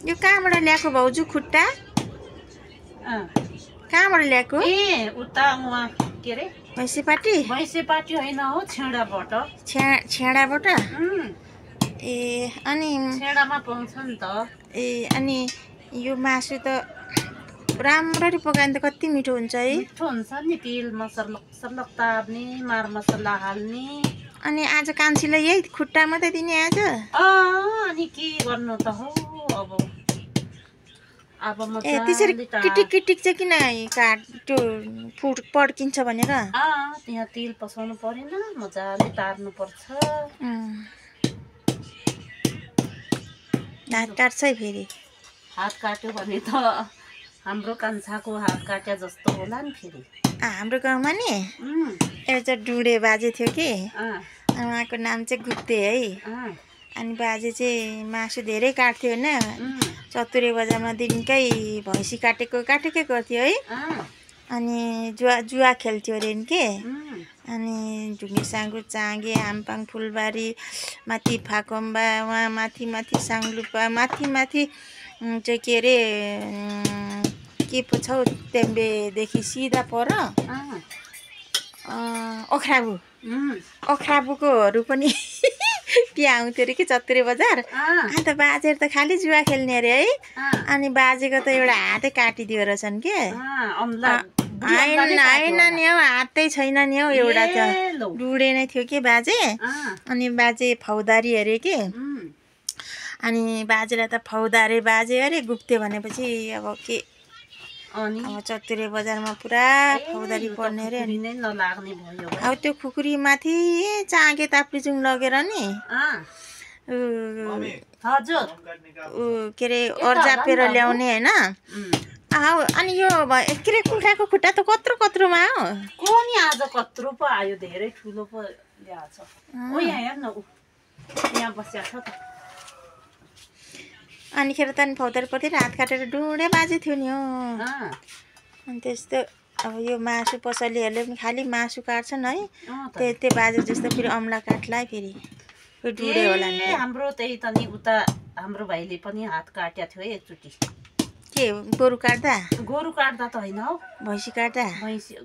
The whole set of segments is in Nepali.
यो कहाँबाट ल्याएको भाउजू खुट्टा? कहाँबाट ल्याएको? ए उता उहाँ के रे भैँसेपाटी? भैँसेपाटी होइन हो, छेडाबाट। छेडाबाट? ए अनि छेडामा पाउँछ नि त। ए अनि यो मासु त राम्ररी पकायो भने त कति मिठो हुन्छ है। मिठो हुन्छ नि, तेल मसला सलक तार्ने, मार मसला हाल्ने। अनि आज कान्छीलाई यही खुट्टा मात्रै दिने आज? अनि के गर्नु त हो अब म त्यसरी किटिक किटिक चाहिँ किन काट त्यो फुट पड्किन्छ भनेर? त्यहाँ तेल पसाउनु परेन, मजाले तार्नु पर्छ। हात काट्छ है फेरि? हात काट्यो भने त हाम्रो कान्छाको हात काट्या जस्तो होला नि फेरि। हाम्रो गाउँमा नि एउटा डुडे बाजे थियो कि, उहाँको नाम चाहिँ गुप्ते है। अनि बाजे चाहिँ मासु धेरै काट्थ्यो होइन, चतुरे बजारमा दिनकै भैँसी काटेकै गर्थ्यो है। अनि जुवा खेल्थ्यो अरे नि के। अनि ढुङ्गे साङ्गु चाँगे हामपाङ फुलबारी माथि फाकम्बा उहाँ माथि साङ्लुपा माथि चाहिँ के अरे के पो छ तेम्बेदेखि सिधा पर ओख्राबुकोहरू पनि त्यहाँ आउँथ्यो अरे कि चतुरे बजार। अन्त बाजेहरू त खालि जुवा खेल्ने अरे है। अनि बाजेको त एउटा हातै काटिदियो रहेछन् के। होइन नि हौ, हातै छैन नि हौ, एउटा त डुडे नै थियो कि बाजे। अनि बाजे फौदारी अरे कि। अनि बाजेलाई त फौदारे बाजे अरे, गुप्ते भनेपछि अब के अब चतुरे बजारमा पुरा फौदारी पर्ने अरे। अब त्यो खुकुरी माथि चाँगे ताप्लेजुङ लगेर नि के अरे अर्जापेर ल्याउने होइन। अनि यो के अरे कुखुराको खुट्टा त कत्रोमा हो? को नि आज कत्रो पो आयो, धेरै ठुलो पो ल्याएको छ। यहाँ हेर्न, यहाँ बस्या छ त। अनिखेर त फौदारीपट्टि हात काटेर डुडे बाजे थियो नि हो। अनि त्यस्तो अब यो मासु पसलेहरूले पनि खालि मासु काट्छन् है। त्यो बाजे जस्तो फेरि अम्ला काट्ला है फेरि, डुडे होला नि। हाम्रो त्यही त नि उता हाम्रो भाइले पनि हात काट्या थियो एकचोटि। के गोरु काट्दा? गोरु काट्दा त होइन हौ, भैँसी काट्दा? भैँसी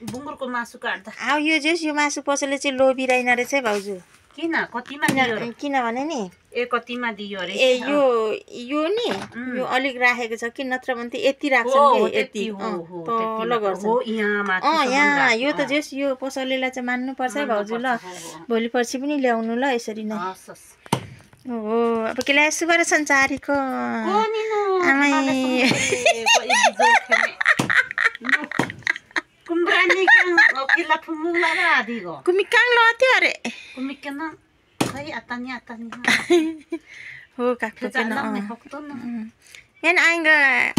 बुङ्गुरको मासु काट्दा। यो मासु पसले चाहिँ लोभिरहेन रहेछ है भाउजू। किन कतिमा दियो? किनभने नि कतिमा दियो अरे? यो नि यो अलिक राखेको छ कि, नत्र भने त यति राख्छन् कि यति तल गर्छन्। यहाँ यो त जेस यो पसलेलाई चाहिँ मान्नुपर्छ है भाउजू ल। भोलि पर्सि पनि ल्याउनु ल यसरी नै। हो अब के ल्याए सुबार सञ्चारीको आमै कुमिकाङ लथ्यो अरे। हो काको मेन आइङ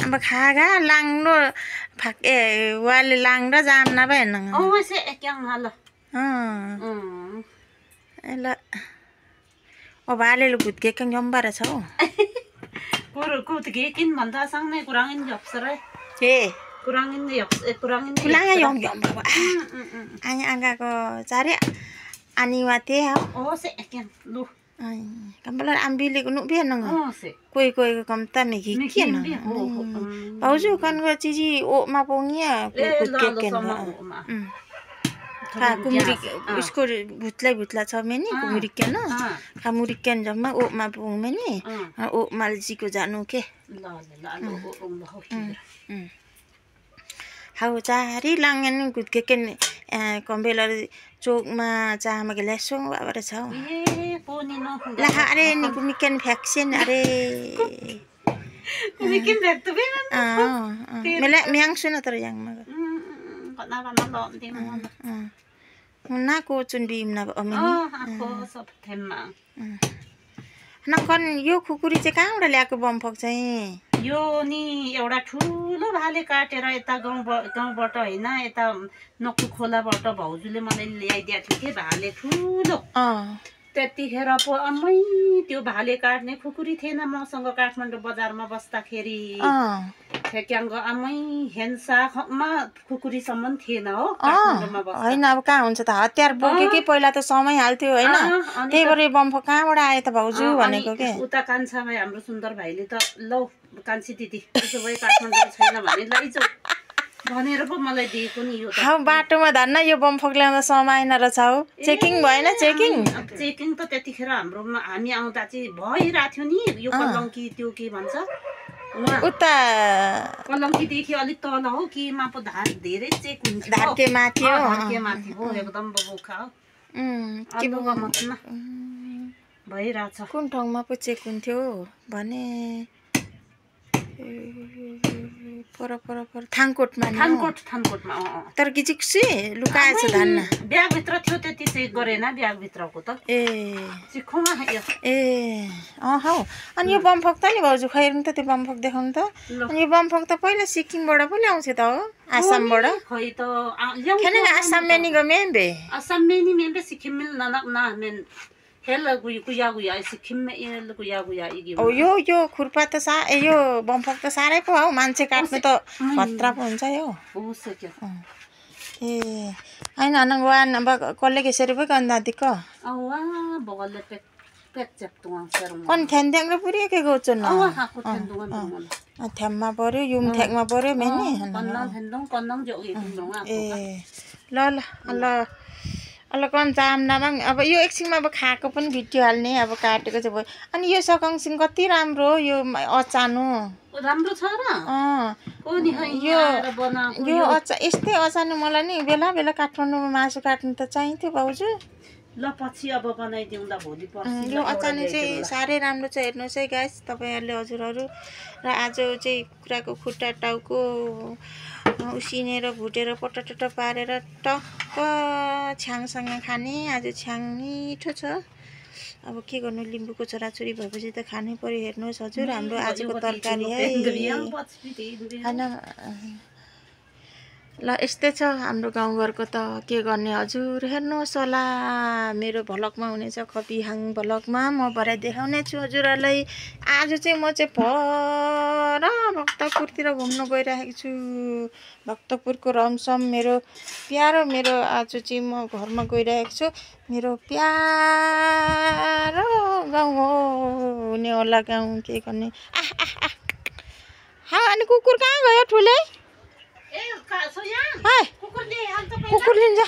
अब खागा लाङ्लो फाके वाले लाङ्ड जामना भएन। ल अब हालेर भुत्केकङ जम्बार छ हौ। Kurangin mantap sang nih, kurangin job serai. Kurangin yang bawa. Anya angga ko cari aniwati ya. Sekian lu. Kambalar ambil iku nuk biar nang. Kue kamta megi kian. Pauju kan gua cici ma pongia kutken. कुमुरी उसको भुत्ला छ मेनी कुमुरीकेन खामुरीकेन जम्मा ओमा पुङ मेनी ओ मालजीको जानु के हाउ चारी लाङन गुत्केकेन कम्बेलर चोकमा चामा के लेसोङ बाबा छ ला अरे नि कुमिकेन भ्याक्सिन अरे कुमिकेन भ्याक त बेन मेला म्याङ सुन तर याङमा ना को चुनबीम ना अमिनी सब थेममा नकन यो खुकुरी चाहिँ कहाँबाट ल्याएको बमफक चाहिँ? यो नि एउटा ठुलो भाले काटेर यता गाउँबाट हैन यता नक्कु खोलाबाट भाउजूले मलाई ल्याइदिएको थियो के भाले ठुलो त्यतिखेर पो अम्मै त्यो भाले काट्ने खुकुरी थिएन मसँग काठमाडौँ बजारमा बस्दाखेरि ठेक्याङ्ग अम्मै हेन्सामा खुकुरीसम्म थिएन हो काठमाडौँमा बस्दा होइन अब कहाँ हुन्छ त हतियार बोक्यो कि पहिला त समय हाल्थ्यो होइन त्यही भएर बम्फो कहाँबाट आयो त भाउजू भनेको के उता कान्छा भाइ हाम्रो सुन्दर भाइले त लौ कान्छी दिदी त्यसो भए काठमाडौँ छैन भने लैजाऊ भनेर पो मलाई दिएको नि यो त बाटोमा धन्न यो बमफोक ल्याउँदा समाएन रहेछ हौ चेकिङ भएन चेकिङ त त्यतिखेर हाम्रोमा हामी आउँदा चाहिँ भइरहेको थियो नि यो कलङ्की त्यो के भन्छ उता कलङ्कीदेखि अलिक तल हो केमा पो धेरै चेक हुन्थ्यो धारकेमाथि हो एकदम बोका हो भइरहेछ कुन ठाउँमा पो चेक हुन्थ्यो भने पर थानकोटमा तर किचिक्सी लुकाएछ धान्न ब्यागभित्र थियो त्यति चेक गरेन ब्यागभित्रको त चिखोमा हौ अनि यो बमफोक त नि भाउजू खैरौँ त त्यो बमफोक देखाउनु त अनि यो बमफोक त पहिला सिक्किमबाट पो ल्याउँछ त हो आसामबाट खै त आसाम मेनीको मेम्बे सिक्किम मिल्न यो खुर्पा त यो बमफोक त साह्रै पो हौ मान्छे काट्नु त खतरा पो हुन्छ यो होइन कसले कसरी पो गन्दादिक कन थ्याङ र पुऱ्यो के गर्छ न थ्याममा पर्यो युम थ्याङमा पर्यो मेनी ल कन चाम नामाङ अब यो एकछिनमा अब खाएको पनि भिडियो हाल्ने अब काटेको चाहिँ भयो अनि यो सकङसिङ कति राम्रो यो अचानो राम्रो छ र यो यस्तै अचानो मलाई नि बेला बेला काठमाडौँमा मासु काट्नु त चाहिन्थ्यो भाउजू ल पछि अब बनाइदिउँला भोलि पर्सि यो अचानो चाहिँ साह्रै राम्रो छ हेर्नुहोस् है गाइस तपाईँहरूले हजुरहरू र आज चाहिँ कुखुराको खुट्टा टाउको उसिनेर भुटेर पटटट पारेर टक्क छ्याङसँग खाने आज छ्याङ मिठो छ अब के गर्नु लिम्बूको छोराछोरी भएपछि त खानै पर्यो हेर्नुहोस् हजुर हाम्रो आजको तरकारी है होइन ल यस्तै छ हाम्रो गाउँघरको त के गर्ने हजुर हेर्नुहोस् होला मेरो भ्लगमा हुनेछ खपिहाङ भ्लगमा म भरे देखाउने छु हजुरहरूलाई आज चाहिँ म चाहिँ पर भक्तपुरतिर घुम्न गइरहेको छु भक्तपुरको रमसम मेरो आज चाहिँ म घरमा गइरहेको छु मेरो प्यारो गाउँ हो हुने होला गाउँ के गर्ने अनि कुकुर कहाँ गयो ठुलै कुकुर कुकुर लिन्छ